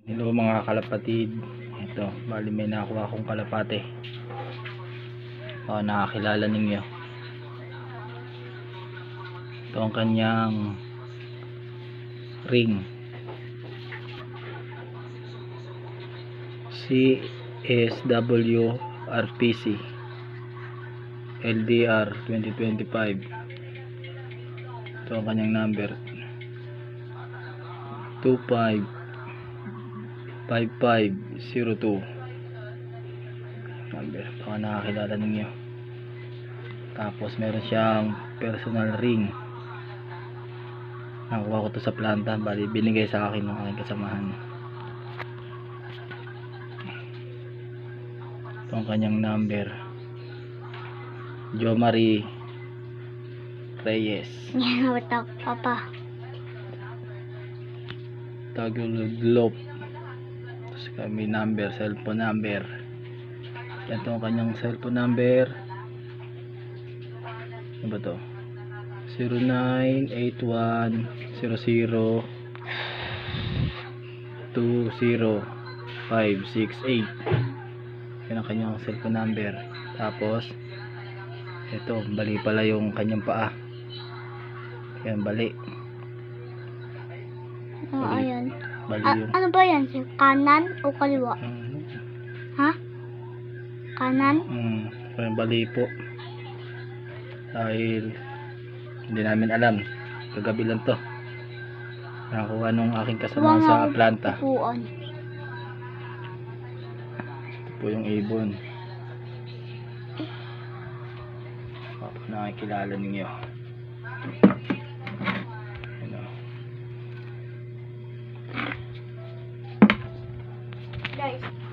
Hello mga kalapatid. Ito, bali may nakuha akong kalapate. Nakakilala ninyo. Ito ang kanyang ring. CSW RPC LDR 2025. Ito ang kanyang number 255502 number. Baka nakakilala ninyo. Tapos meron siyang personal ring. Nakuha ko to sa planta, bali binigay sa akin ng aking kasamahan. Ito ang kanyang number, Jo Marie Reyes. Wata papa. Tagalog. Tapos kami number, cellphone number. Ito ang kanyang cellphone number. Ano ba to? 0981-00-20568. Yan ang kanyang cellphone number. Tapos ito, bali pala yung kanyang paa. Yan, bali. Ayan. Bali yung Ano ba yan? Kanan o kaliwa? Ha? Kanan? Yan, bali po. Dahil hindi namin alam, kagabi lang to nakakuha nung aking kasama sa planta. Upuan. Ito po yung ibon. Nakikilala ninyo. Guys.